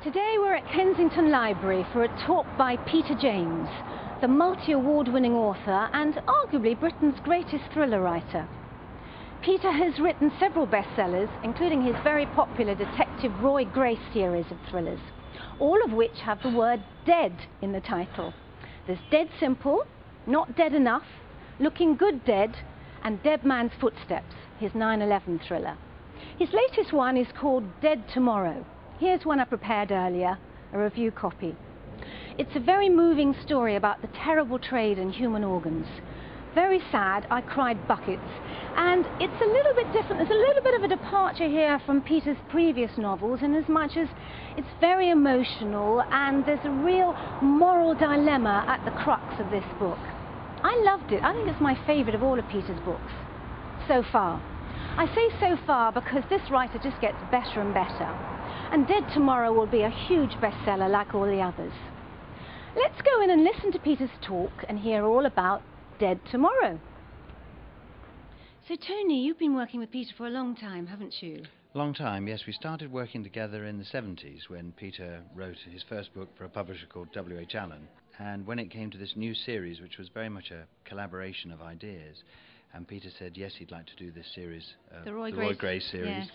Today we're at Kensington Library for a talk by Peter James, the multi-award-winning author and arguably Britain's greatest thriller writer. Peter has written several bestsellers, including his very popular Detective Roy Gray series of thrillers, all of which have the word dead in the title. There's Dead Simple, Not Dead Enough, Looking Good Dead, and Dead Man's Footsteps, his 9/11 thriller. His latest one is called Dead Tomorrow. Here's one I prepared earlier, a review copy. It's a very moving story about the terrible trade in human organs. Very sad, I cried buckets, and it's a little bit different. There's a little bit of a departure here from Peter's previous novels in as much as it's very emotional and there's a real moral dilemma at the crux of this book. I loved it. I think it's my favourite of all of Peter's books, so far. I say so far because this writer just gets better and better. And Dead Tomorrow will be a huge bestseller like all the others. Let's go in and listen to Peter's talk and hear all about Dead Tomorrow. So Tony, you've been working with Peter for a long time, haven't you? Long time, yes. We started working together in the 70s when Peter wrote his first book for a publisher called W.H. Allen. And when it came to this new series, which was very much a collaboration of ideas, and Peter said yes, he'd like to do this series, the Roy Gray series. Yes.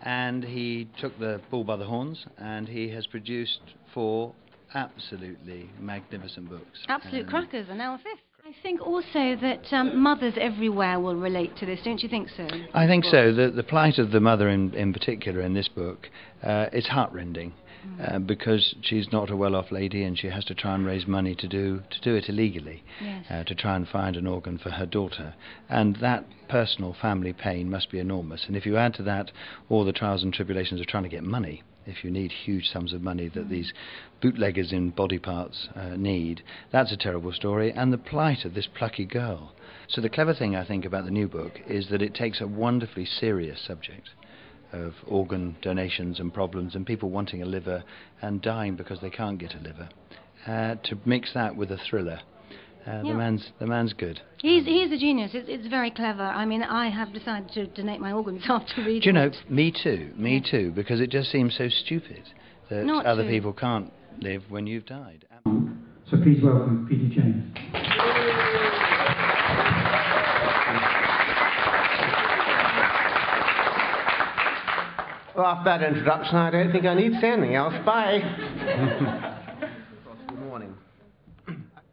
And he took the bull by the horns, and he has produced 4 absolutely magnificent books. Absolute crackers, and now a 5th. I think also that mothers everywhere will relate to this, don't you think so? I think so. The plight of the mother in particular in this book is heartrending. Because she's not a well-off lady and she has to try and raise money to do it illegally, yes. To try and find an organ for her daughter, and that personal family pain must be enormous. And if you add to that all the trials and tribulations of trying to get money, if you need huge sums of money that these bootleggers in body parts need, that's a terrible story, and the plight of this plucky girl. So the clever thing I think about the new book is that it takes a wonderfully serious subject of organ donations and problems and people wanting a liver and dying because they can't get a liver, to mix that with a thriller. The man's good. He's a genius. It's very clever. I mean, I have decided to donate my organs after reading. Do you know, me too, because it just seems so stupid that other people can't live when you've died. So please welcome Peter James. Well, after that introduction, I don't think I need to say anything else. Bye. Good morning.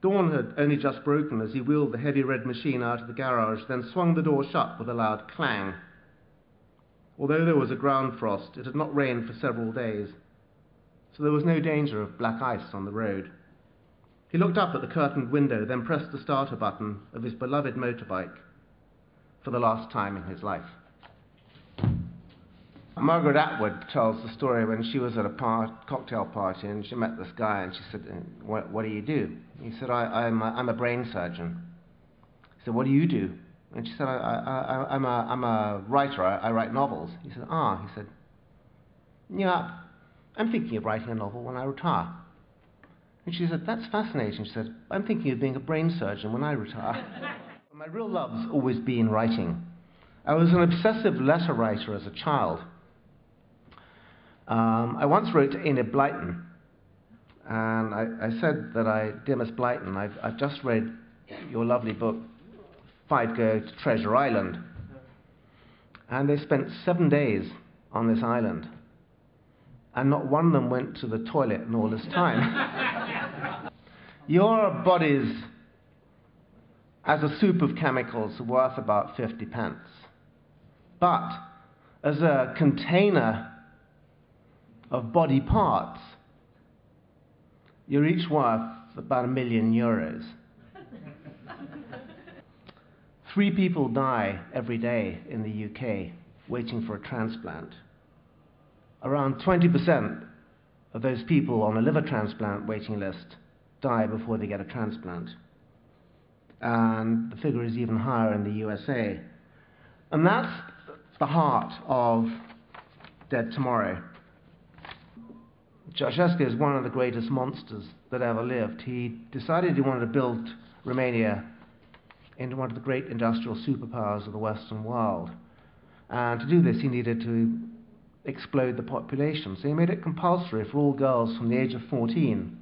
Dawn had only just broken as he wheeled the heavy red machine out of the garage, then swung the door shut with a loud clang. Although there was a ground frost, it had not rained for several days, so there was no danger of black ice on the road. He looked up at the curtained window, then pressed the starter button of his beloved motorbike for the last time in his life. Margaret Atwood tells the story when she was at a cocktail party and she met this guy and she said, what do you do? He said, I'm a brain surgeon. He said, what do you do? And she said, I'm a writer, I write novels. He said, He said, yeah, I'm thinking of writing a novel when I retire. And she said, that's fascinating. She said, I'm thinking of being a brain surgeon when I retire. My real love's always been writing. I was an obsessive letter writer as a child. I once wrote to Enid Blyton, and I said that dear Miss Blyton, I've just read your lovely book, 5 Go to Treasure Island. And they spent 7 days on this island, and not one of them went to the toilet in all this time. Your bodies, as a soup of chemicals, are worth about 50 pence. But as a container of body parts, you're each worth about €1 million. 3 people die every day in the UK waiting for a transplant. Around 20% of those people on a liver transplant waiting list die before they get a transplant. And the figure is even higher in the USA. And that's the heart of Dead Tomorrow. Ceausescu is one of the greatest monsters that ever lived. He decided he wanted to build Romania into one of the great industrial superpowers of the Western world. And to do this, he needed to explode the population. So he made it compulsory for all girls from the age of 14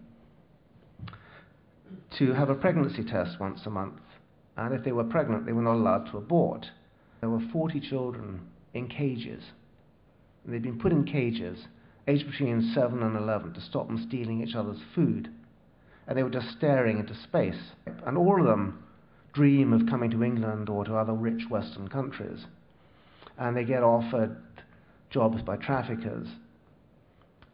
to have a pregnancy test once a month. And if they were pregnant, they were not allowed to abort. There were 40 children in cages. And they'd been put in cages, aged between 7 and 11, to stop them stealing each other's food. And they were just staring into space. And all of them dream of coming to England or to other rich Western countries. And they get offered jobs by traffickers.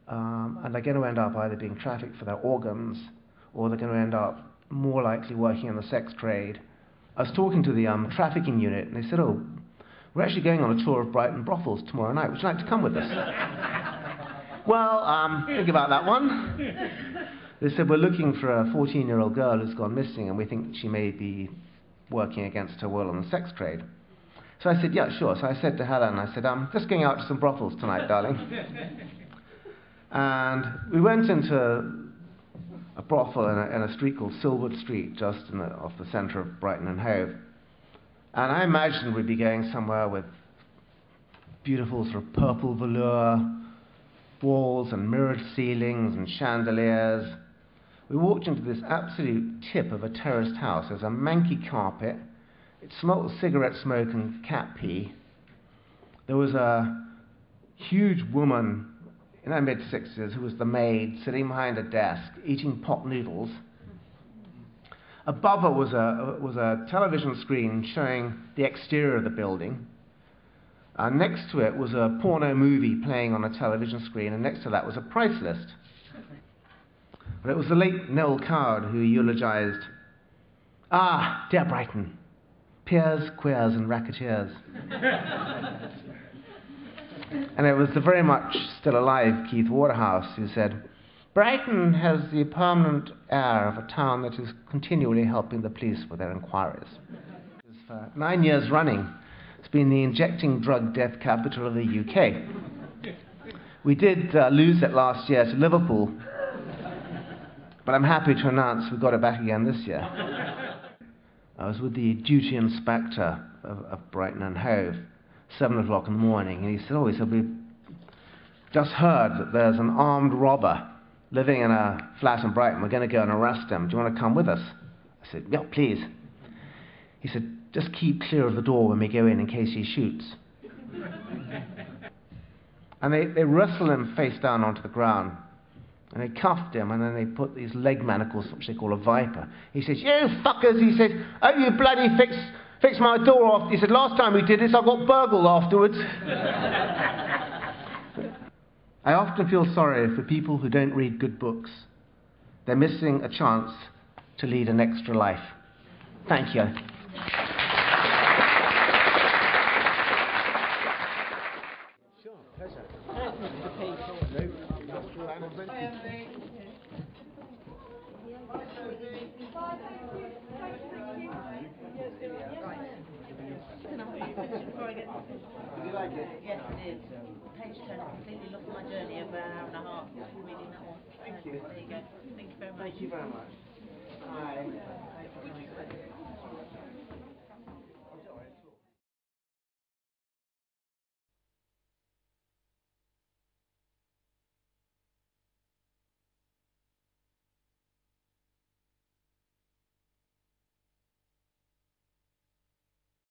And they're going to end up either being trafficked for their organs, or they're going to end up more likely working in the sex trade. I was talking to the trafficking unit, and they said, oh, we're actually going on a tour of Brighton and Brothels tomorrow night. Would you like to come with us? Well, think about that one. They said, we're looking for a 14-year-old girl who's gone missing, and we think she may be working against her will in the sex trade. So I said, yeah, sure. So I said to Helen, I said, I'm just going out to some brothels tonight, darling. And we went into a brothel in a street called Silwood Street, just off the centre of Brighton and Hove. And I imagined we'd be going somewhere with beautiful sort of purple velour walls and mirrored ceilings and chandeliers. We walked into this absolute tip of a terraced house. There's a manky carpet. It smelt of cigarette smoke and cat pee. There was a huge woman in her mid-60s who was the maid, sitting behind a desk, eating pot noodles. Above her was a television screen showing the exterior of the building. Next to it was a porno movie playing on a television screen, and next to that was a price list. But it was the late Noel Coward who eulogized, "Ah, dear Brighton, peers, queers and racketeers." And it was the very much still alive Keith Waterhouse who said, "Brighton has the permanent air of a town that is continually helping the police with their inquiries." For 9 years running, it's been the injecting drug death capital of the UK. We did lose it last year to Liverpool, but I'm happy to announce we got it back again this year. I was with the duty inspector of Brighton and Hove, 7 o'clock in the morning, and he said, we've just heard that there's an armed robber living in a flat in Brighton. We're going to go and arrest him. Do you want to come with us? I said, yeah, please. He said, just keep clear of the door when we go in case he shoots. And they wrestled him face down onto the ground. And they cuffed him, and then they put these leg manacles, which they call a viper. He says, "You fuckers," he said, "oh, you bloody fix my door off." He said, "Last time we did this, I got burgled afterwards." I often feel sorry for people who don't read good books. They're missing a chance to lead an extra life. Thank you. Sure, pleasure. Did you like it? Yes, I did. Page turn, completely lost my journey of an hour and a half reading that one. Thank you. There you go. Thank you very much. Thank you very much. Bye.